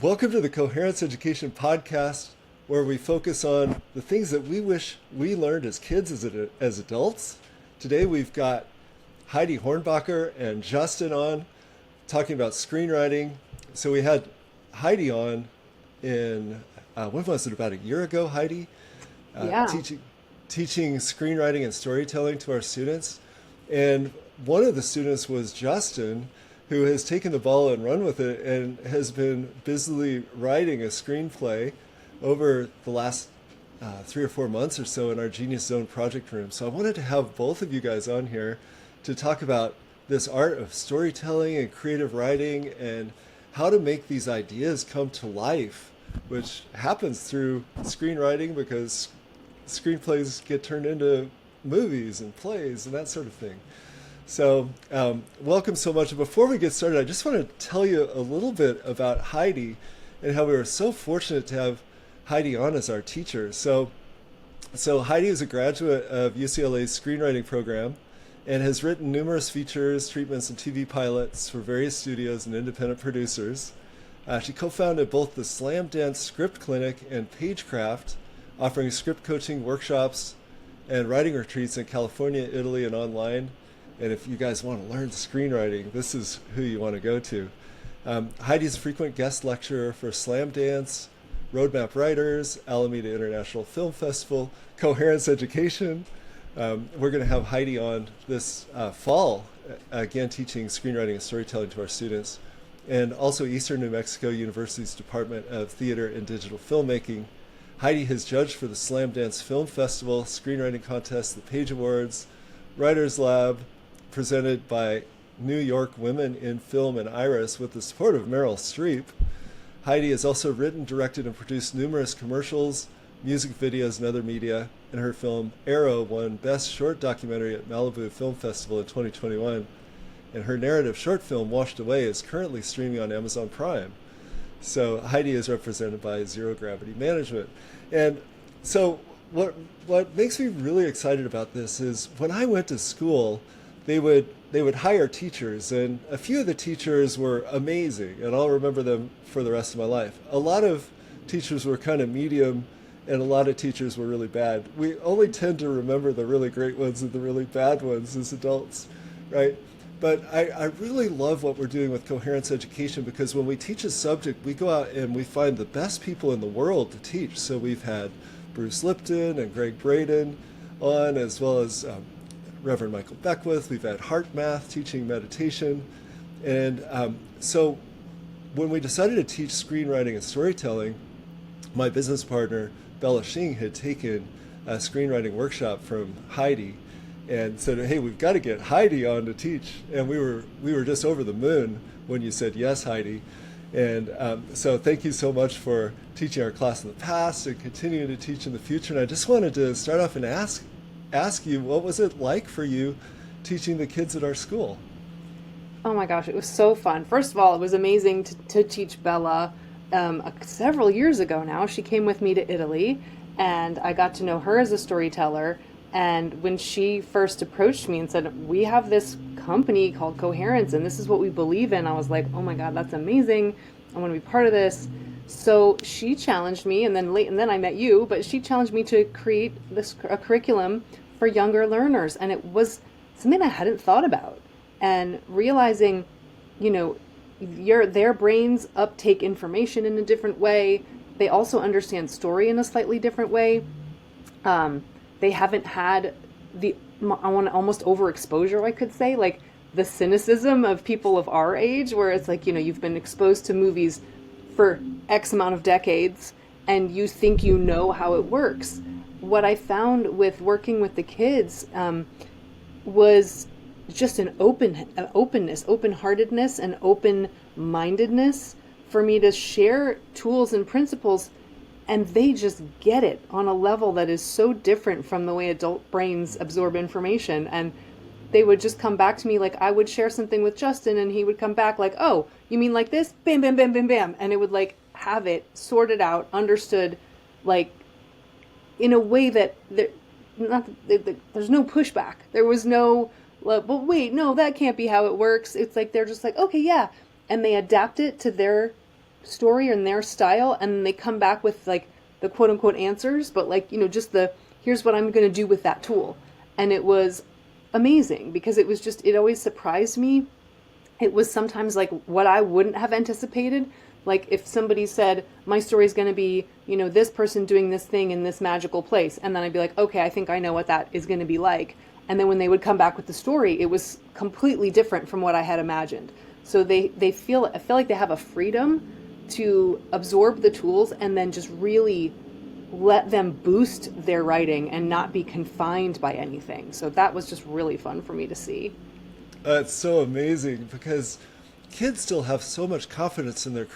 Welcome to the Coherence Education Podcast, where we focus on the things that we wish we learned as kids, as adults. Today we've got Heidi Hornbacher and Justin on talking about screenwriting. So we had Heidi on in, when was it, about a year ago, Heidi? Yeah. Teaching screenwriting and storytelling to our students. And one of the students was Justin, who has taken the ball and run with it and has been busily writing a screenplay over the last 3 or 4 months or so in our Genius Zone project room. So I wanted to have both of you guys on here to talk about this art of storytelling and creative writing and how to make these ideas come to life, which happens through screenwriting because screenplays get turned into movies and plays and that sort of thing. So welcome so much. Before we get started, I just want to tell you a little bit about Heidi and how we were so fortunate to have Heidi on as our teacher. So Heidi is a graduate of UCLA's screenwriting program and has written numerous features, treatments, and TV pilots for various studios and independent producers. She co-founded both the Slam Dance Script Clinic and Pagecraft, offering script coaching workshops and writing retreats in California, Italy, and online. And if you guys want to learn screenwriting, this is who you want to go to. Heidi's a frequent guest lecturer for Slam Dance, Roadmap Writers, Alameda International Film Festival, Coherence Education. We're going to have Heidi on this fall, again teaching screenwriting and storytelling to our students, and also Eastern New Mexico University's Department of Theater and Digital Filmmaking. Heidi has judged for the Slam Dance Film Festival, Screenwriting Contest, the Page Awards, Writers Lab, presented by New York Women in Film and Iris with the support of Meryl Streep. Heidi has also written, directed, and produced numerous commercials, music videos, and other media, and her film Arrow won Best Short Documentary at Malibu Film Festival in 2021, and her narrative short film Washed Away is currently streaming on Amazon Prime. So Heidi is represented by Zero Gravity Management. And so what makes me really excited about this is when I went to school, they would hire teachers, and a few of the teachers were amazing, and I'll remember them for the rest of my life. A lot of teachers were kind of medium, and a lot of teachers were really bad. We only tend to remember the really great ones and the really bad ones as adults, right? But I really love what we're doing with Coherence Education because when we teach a subject, we go out and we find the best people in the world to teach. So we've had Bruce Lipton and Greg Braden on, as well as Reverend Michael Beckwith. We've had Heart Math teaching meditation. And so when we decided to teach screenwriting and storytelling, my business partner, Bella Shing, had taken a screenwriting workshop from Heidi and said, hey, we've got to get Heidi on to teach. And we were just over the moon when you said yes, Heidi. And so thank you so much for teaching our class in the past and continuing to teach in the future. And I just wanted to start off and ask you, what was it like for you teaching the kids at our school? Oh my gosh, it was so fun. First of all, it was amazing to teach Bella several years ago now. She came with me to Italy, and I got to know her as a storyteller. And when she first approached me and said, we have this company called Coherence, and this is what we believe in, I was like, oh my God, that's amazing. I want to be part of this. So she challenged me, and then I met you, but she challenged me to create a curriculum for younger learners. And it was something I hadn't thought about. And realizing, their brains uptake information in a different way. They also understand story in a slightly different way. They haven't had I want almost overexposure, I could say, like the cynicism of people of our age, where it's like, you've been exposed to movies for X amount of decades and you think you know how it works. What I found with working with the kids was just an openness, open-heartedness, and open-mindedness for me to share tools and principles, and they just get it on a level that is so different from the way adult brains absorb information. And they would just come back to me, like I would share something with Justin and he would come back like, oh, you mean like this? Bam, bam, bam, bam, bam. And it would like have it sorted out, understood, like in a way that there's no pushback. There was no, well, wait, no, that can't be how it works. It's like, they're just like, okay, yeah. And they adapt it to their story and their style, and they come back with like the quote unquote answers, but like, just the here's what I'm going to do with that tool. And it was amazing because it was just, it always surprised me. It was sometimes like what I wouldn't have anticipated. Like if somebody said, my story is going to be, this person doing this thing in this magical place. And then I'd be like, okay, I think I know what that is going to be like. And then when they would come back with the story, it was completely different from what I had imagined. So I feel like they have a freedom to absorb the tools and then just really let them boost their writing and not be confined by anything. So that was just really fun for me to see. It's so amazing because kids still have so much confidence in their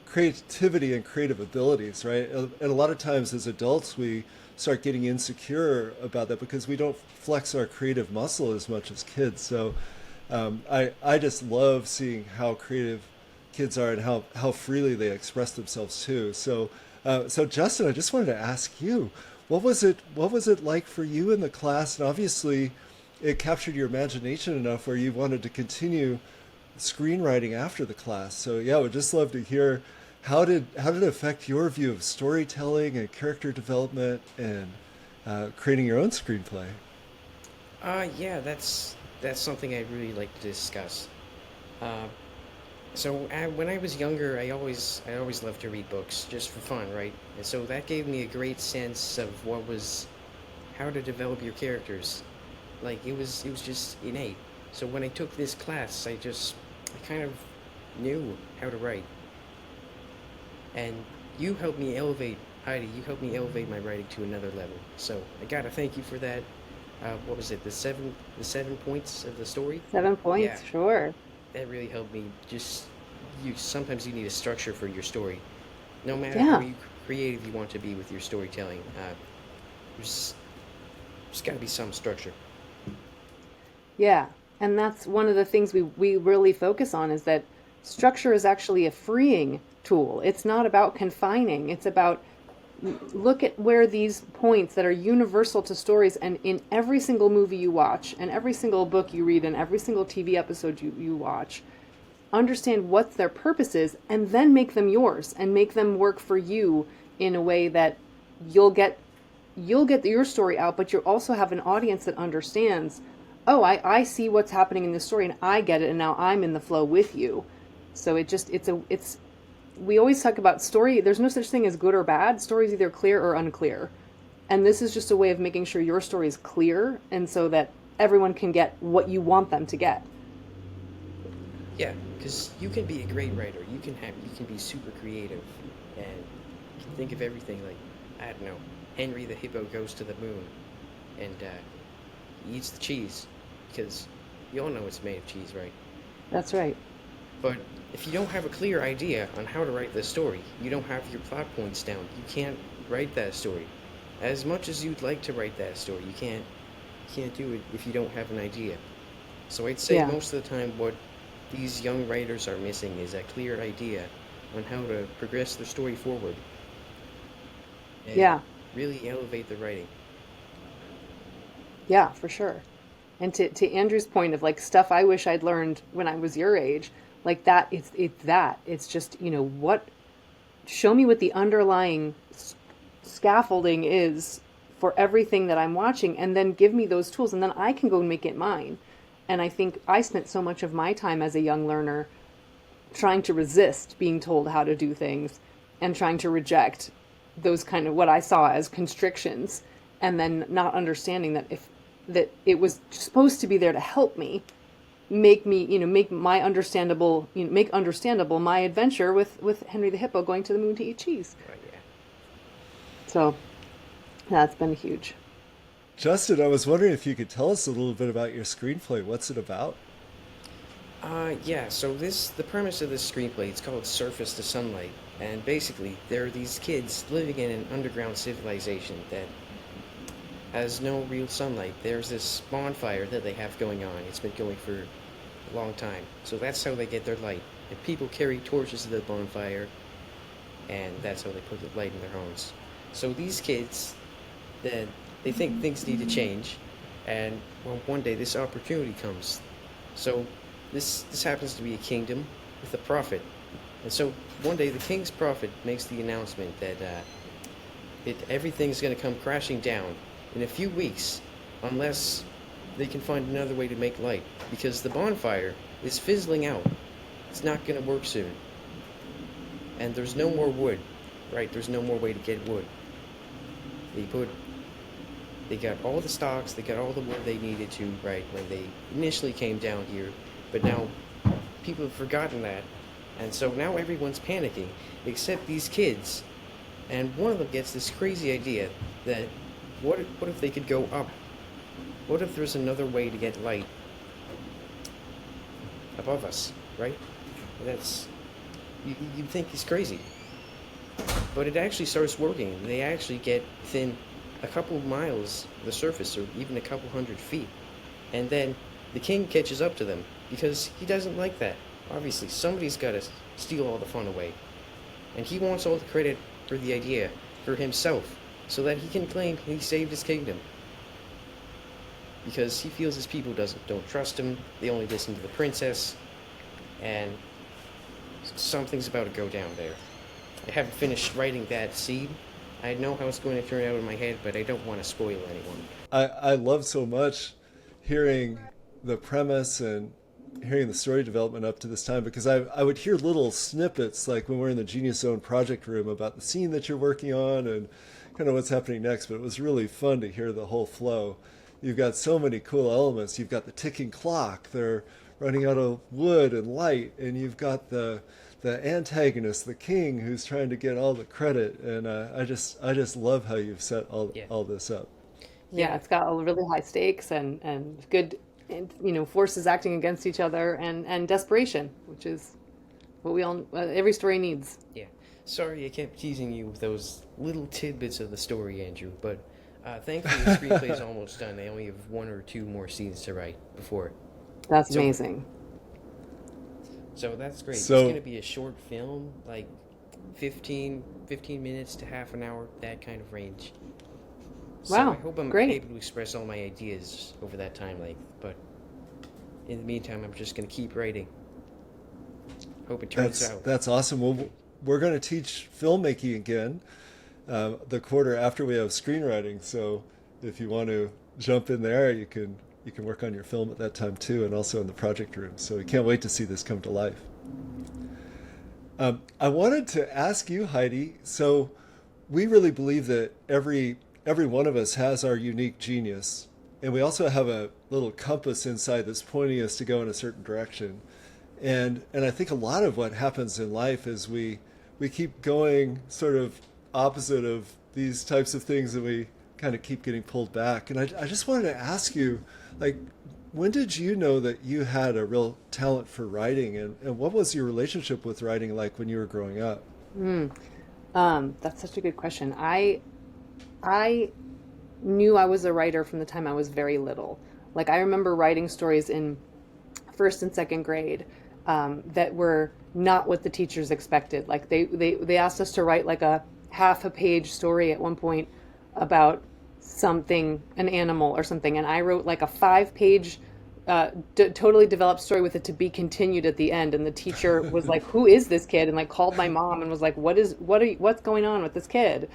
creativity and creative abilities, right? And a lot of times as adults, we start getting insecure about that because we don't flex our creative muscle as much as kids. So I just love seeing how creative kids are and how freely they express themselves too. So Justin, I just wanted to ask you, what was it like for you in the class? And obviously, it captured your imagination enough where you wanted to continue screenwriting after the class. So yeah, I would just love to hear how did it affect your view of storytelling and character development and creating your own screenplay? Yeah, that's something I really like to discuss. Uh, when I was younger, I always loved to read books just for fun, right? And so that gave me a great sense of how to develop your characters. Like it was just innate. So when I took this class, I kind of knew how to write. And you helped me elevate, Heidi. You helped me elevate my writing to another level. So I gotta thank you for that. What was it? The seven points of the story. 7 points, Yeah, sure. that really helped me. You sometimes you need a structure for your story, no matter how Yeah. creative you want to be with your storytelling. There's there's got to be some structure. Yeah, and that's one of the things we really focus on is that structure is actually a freeing tool. It's not about confining. It's about look at where these points that are universal to stories and in every single movie you watch and every single book you read and every single TV episode you watch, understand what their purpose is and then make them yours and make them work for you in a way that you'll get you'll get your story out, but you also have an audience that understands, oh, I see what's happening in this story and I get it and now I'm in the flow with you. So it's we always talk about story. There's no such thing as good or bad. Story is either clear or unclear. And this is just a way of making sure your story is clear and so that everyone can get what you want them to get. Yeah, because you can be a great writer. You can be super creative, and you can think of everything like, I don't know, Henry the hippo goes to the moon, and he eats the cheese, because you all know it's made of cheese, right? That's right. But if you don't have a clear idea on how to write the story, you don't have your plot points down, you can't write that story. As much as you'd like to write that story, you can't do it if you don't have an idea. So I'd say Yeah. most of the time what these young writers are missing is a clear idea on how to progress their story forward and Yeah. really elevate the writing. Yeah, for sure. And to Andrew's point of like stuff I wish I'd learned when I was your age, like that, it's just, what, show me what the underlying scaffolding is for everything that I'm watching, and then give me those tools, and then I can go and make it mine. And I think I spent so much of my time as a young learner trying to resist being told how to do things and trying to reject those kind of what I saw as constrictions, and then not understanding that it was supposed to be there to help me, make my understandable, make understandable my adventure with Henry the Hippo going to the moon to eat cheese. Right, yeah. So that's been huge. Justin, I was wondering if you could tell us a little bit about your screenplay. What's it about? Yeah, so the premise of this screenplay, it's called Surface to Sunlight, and basically there are these kids living in an underground civilization that has no real sunlight. There's this bonfire that they have going on. It's been going for a long time. So that's how they get their light. And people carry torches to the bonfire, and that's how they put the light in their homes. So these kids, that they think things need to change, and well, one day this opportunity comes. So this happens to be a kingdom with a prophet, And so one day the king's prophet makes the announcement that everything's going to come crashing down in a few weeks unless they can find another way to make light, because the bonfire is fizzling out. It's not going to work soon. And there's no more wood, right? There's no more way to get wood. They got all the stocks, they got all the wood they needed to, right, when they initially came down here. But now people have forgotten that. And so now everyone's panicking, except these kids. And one of them gets this crazy idea that what if they could go up? What if there's another way to get light above us, right? That's, you'd think he's crazy. But it actually starts working. They actually get within a couple miles of the surface, or even a couple 100 feet. And then the king catches up to them, because he doesn't like that. Obviously, somebody's got to steal all the fun away. And he wants all the credit for the idea for himself, so that he can claim he saved his kingdom. Because he feels his people don't trust him, they only listen to the princess, and something's about to go down there. I haven't finished writing that scene. I know how it's going to turn out in my head, but I don't want to spoil anyone. I love so much hearing the premise and hearing the story development up to this time, because I would hear little snippets, like when we're in the Genius Zone project room, about the scene that you're working on and kind of what's happening next. But it was really fun to hear the whole flow. You've got so many cool elements. You've got the ticking clock. They're running out of wood and light, and you've got the antagonist, the king, who's trying to get all the credit. And I just love how you've set all this up. Yeah, it's got a really high stakes and good, forces acting against each other, and desperation, which is what we all every story needs. Yeah. Sorry I kept teasing you with those little tidbits of the story, Andrew, but thankfully the screenplay is almost done. They only have 1 or 2 more scenes to write before. That's amazing. So that's great. So, it's going to be a short film, like 15 minutes to half an hour, that kind of range. So Wow, I hope I'm great. able to express all my ideas over that time length, but in the meantime, I'm just going to keep writing. Hope it turns out. That's awesome. Well, we're going to teach filmmaking again the quarter after we have screenwriting. So if you want to jump in there, you can work on your film at that time too, and also in the project room. So we can't wait to see this come to life. I wanted to ask you, Heidi, so we really believe that every one of us has our unique genius, and we also have a little compass inside that's pointing us to go in a certain direction. And I think a lot of what happens in life is we keep going sort of opposite of these types of things, and we kind of keep getting pulled back. And I just wanted to ask you, like, when did you know that you had a real talent for writing, and what was your relationship with writing like when you were growing up? That's such a good question. I knew I was a writer from the time I was very little. Like, I remember writing stories in 1st and 2nd grade that were not what the teachers expected. Like, they asked us to write like a half a page story at one point about something, an animal or something, and I wrote like a 5-page totally developed story with it to be continued at the end. And the teacher was like, "Who is this kid?" and like called my mom and was like, "What's going on with this kid?"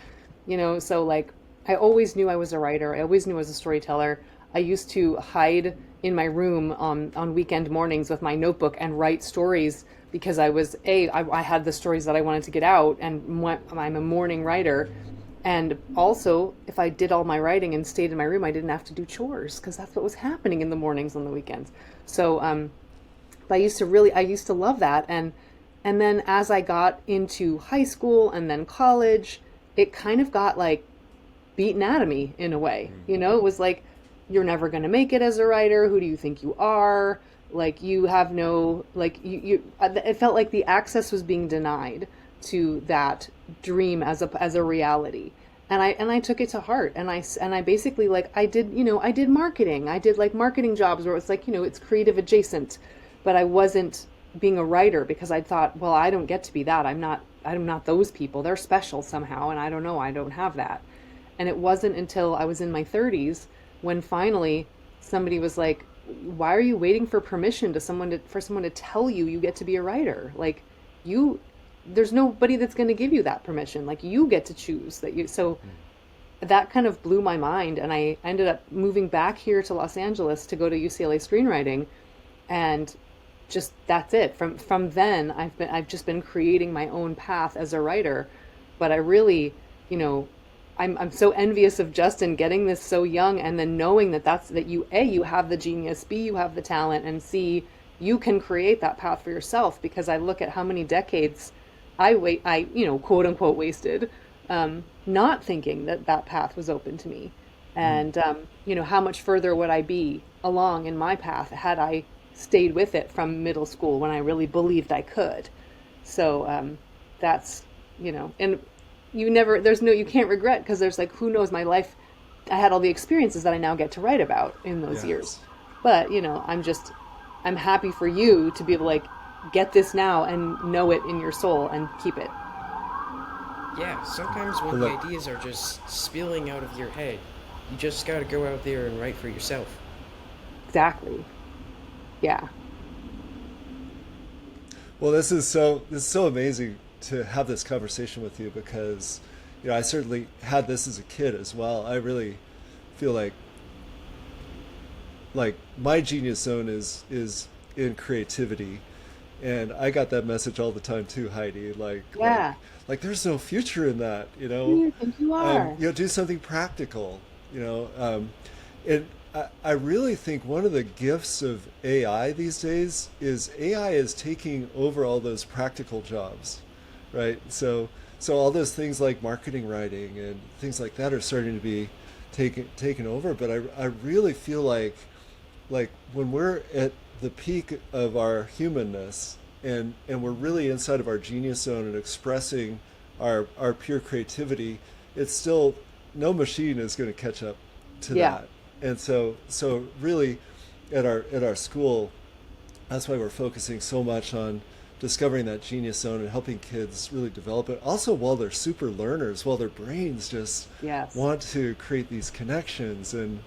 So like, I always knew I was a writer. I always knew I was a storyteller. I used to hide in my room on weekend mornings with my notebook and write stories, because I had the stories that I wanted to get out, and I'm a morning writer. And also, if I did all my writing and stayed in my room, I didn't have to do chores, because that's what was happening in the mornings on the weekends. So I used to love that. And then as I got into high school and then college, it kind of got like beaten out of me in a way. It was like, you're never going to make it as a writer. Who do you think you are? Like, you have no, like, it felt like the access was being denied to that dream as a reality. And I took it to heart, and I basically, like, I did marketing. I did like marketing jobs where it's like, it's creative adjacent, but I wasn't being a writer, because I thought, well, I don't get to be that. I'm not those people. They're special somehow, and I don't know, I don't have that. And it wasn't until I was in my 30s when finally somebody was like, "Why are you waiting for permission for someone to tell you get to be a writer? Like, you there's nobody that's going to give you that permission. Like, you get to choose that you. So that kind of blew my mind, and I ended up moving back here to Los Angeles to go to UCLA screenwriting, and just that's it. From then, I've just been creating my own path as a writer. But I really, you know, I'm so envious of Justin getting this so young, and then knowing that you, A, you have the genius, B, you have the talent, and C, you can create that path for yourself. Because I look at how many decades I quote unquote wasted, not thinking that that path was open to me. And, how much further would I be along in my path had I stayed with it from middle school when I really believed I could. So, that's, and you can't regret, because there's like, who knows, my life, I had all the experiences that I now get to write about in those years. But, I'm happy for you to be able to like get this now and know it in your soul and keep it. Yeah, sometimes when the ideas are just spilling out of your head, you just gotta go out there and write for yourself. Exactly. Yeah. Well, this is so amazing to have this conversation with you, because I certainly had this as a kid as well. I really feel like my genius zone is in creativity, and I got that message all the time too, Heidi. Like there's no future in that, Who do you think you are? Do something practical, and I really think one of the gifts of AI these days is AI is taking over all those practical jobs, right? So all those things like marketing writing and things like that are starting to be taken over. But I really feel like when we're at the peak of our humanness, and we're really inside of our genius zone and expressing our pure creativity, it's still, no machine is going to catch up to that. And so really at our school, that's why we're focusing so much on discovering that genius zone and helping kids really develop it. Also, while they're super learners, while their brains just want to create these connections. And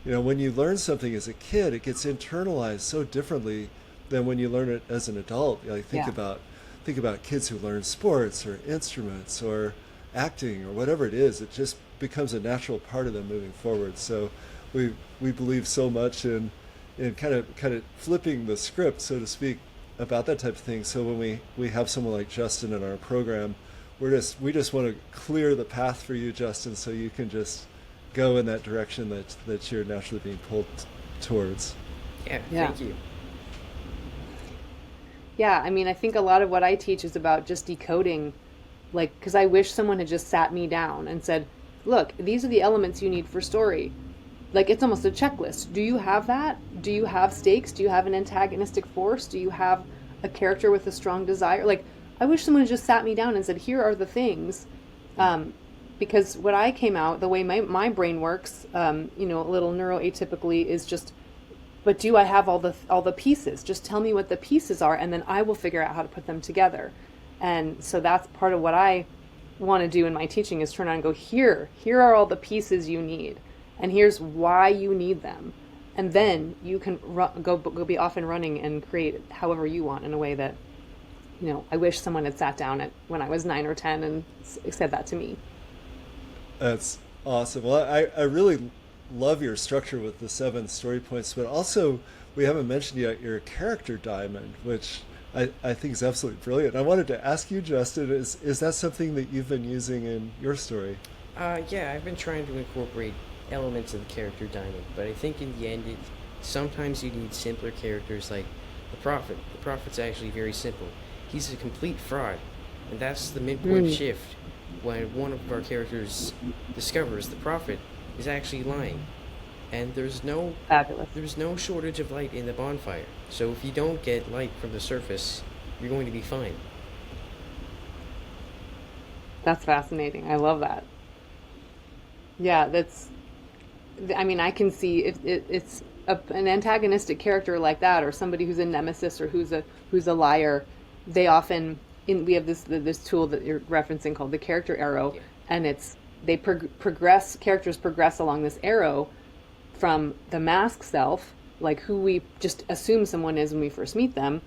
when you learn something as a kid, it gets internalized so differently than when you learn it as an adult. Like think about kids who learn sports or instruments or acting or whatever it is. It just becomes a natural part of them moving forward. So we believe so much in kind of flipping the script, so to speak, about that type of thing. So when we have someone like Justin in our program, we just want to clear the path for you, Justin, so you can just go in that direction that you're naturally being pulled towards. Yeah, thank you. Yeah, I mean, I think a lot of what I teach is about just decoding, because I wish someone had just sat me down and said, look, these are the elements you need for story. It's almost a checklist. Do you have that? Do you have stakes? Do you have an antagonistic force? Do you have a character with a strong desire? I wish someone had just sat me down and said, here are the things. Because what I came out, the way my brain works, a little neuroatypically, is just, but do I have all the pieces? Just tell me what the pieces are, and then I will figure out how to put them together. And so that's part of what I want to do in my teaching, is turn around and go, here are all the pieces you need, and here's why you need them. And then you can go be off and running and create however you want, in a way that, I wish someone had sat down when I was 9 or 10 and said that to me. That's awesome. Well, I really love your structure with the 7 story points, but also we haven't mentioned yet your character diamond, which I think is absolutely brilliant. I wanted to ask you, Justin, is that something that you've been using in your story? Yeah, I've been trying to incorporate elements of the character diamond, but I think in the end, sometimes you need simpler characters, like the Prophet. The Prophet's actually very simple. He's a complete fraud, and that's the midpoint shift when one of our characters discovers the Prophet is actually lying. And there's no shortage of light in the bonfire. So if you don't get light from the surface, you're going to be fine. That's fascinating. I love that. Yeah, I can see if it's an antagonistic character like that, or somebody who's a nemesis, or who's a liar. They often, we have this tool that you're referencing called the character arrow, and characters progress along this arrow from the mask self, like who we just assume someone is when we first meet them,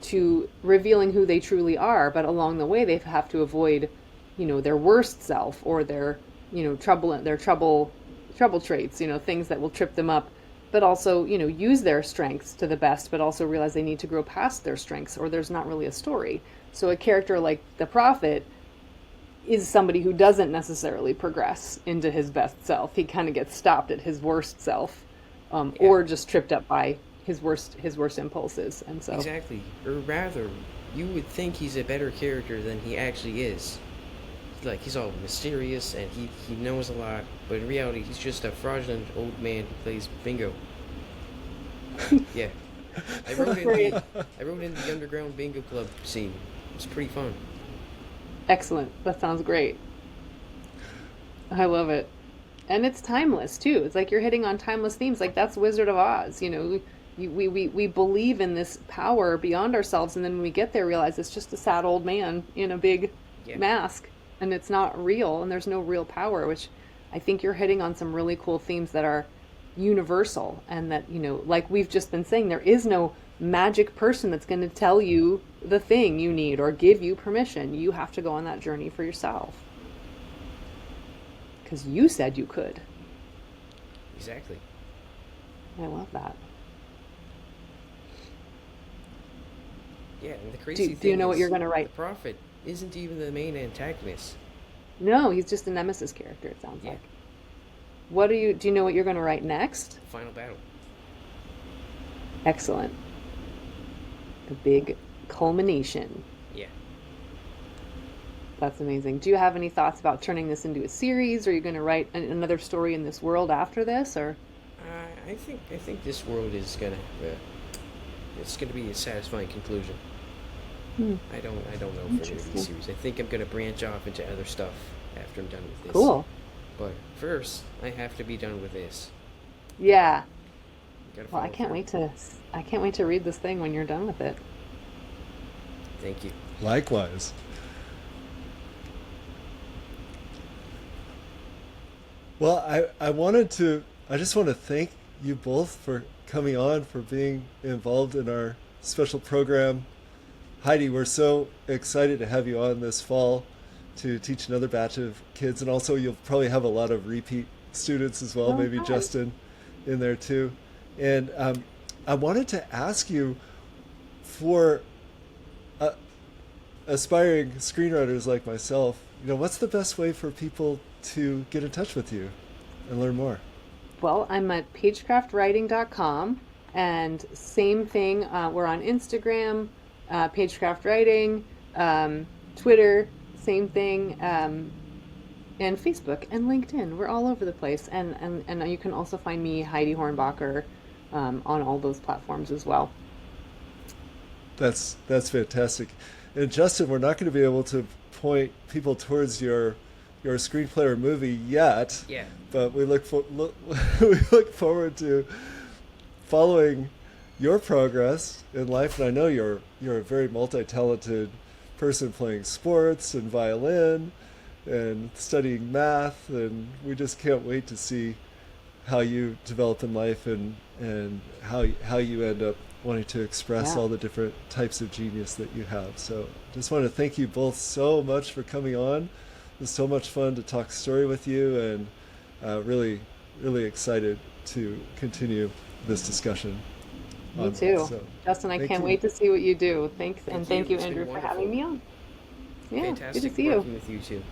to revealing who they truly are, but along the way they have to avoid, their worst self, or their, trouble traits, things that will trip them up, but also, use their strengths to the best, but also realize they need to grow past their strengths, or there's not really a story. So a character like the prophet is somebody who doesn't necessarily progress into his best self. He kind of gets stopped at his worst self, or just tripped up by his worst impulses. And so Exactly. Or rather, you would think he's a better character than he actually is. Like, he's all mysterious and he knows a lot, but in reality, he's just a fraudulent old man who plays bingo. Yeah. I wrote in the underground bingo club scene. It's pretty fun. excellent. That sounds great. I love it. And it's timeless too. It's like you're hitting on timeless themes. Like, that's Wizard of Oz. We believe in this power beyond ourselves, and then when we get there, realize it's just a sad old man in a big mask, and it's not real, and there's no real power. Which I think you're hitting on some really cool themes that are universal, and that, like we've just been saying, there is no magic person that's going to tell you the thing you need or give you permission. You have to go on that journey for yourself, because you said you could. Exactly. I love that. Yeah, and the crazy thing Do you know what is you're going to write? the prophet isn't even the main antagonist. No, he's just a nemesis character, it sounds Yeah. like. Do you know what you're going to write next? Final battle. Excellent. The big culmination. Yeah. That's amazing. Do you have any thoughts about turning this into a series? Or are you going to write another story in this world after this? Or I think this world is gonna it's gonna be a satisfying conclusion. I don't know if we're gonna be Interesting. serious. I think I'm gonna branch off into other stuff after I'm done with this. Cool. But first, I have to be done with this. Yeah. Gotta Well, I follow can't through. wait to read this thing when you're done with it. Thank you. Likewise. Well, I just want to thank you both for coming on, for being involved in our special program. Heidi, we're so excited to have you on this fall to teach another batch of kids, and also you'll probably have a lot of repeat students as well, maybe nice. Justin in there too. And I wanted to ask you, for aspiring screenwriters like myself, what's the best way for people to get in touch with you and learn more? Well, I'm at pagecraftwriting.com, and same thing, we're on Instagram, pagecraftwriting, Twitter, same thing, and Facebook and LinkedIn. We're all over the place, and you can also find me, Heidi Hornbacher, on all those platforms as well. That's fantastic. And Justin, we're not going to be able to point people towards your screenplay or movie yet. Yeah. But we look forward to following your progress in life. And I know you're a very multi-talented person, playing sports and violin and studying math, and we just can't wait to see how you develop in life and how you end up wanting to express all the different types of genius that you have. So just want to thank you both so much for coming on. It was so much fun to talk story with you, and really, really excited to continue this discussion. Me too. So, Justin, I thank can't you. wait to see what you do. Thank you, It's Andrew, been for wonderful. having me on. Yeah, Fantastic good to see you. working with you too.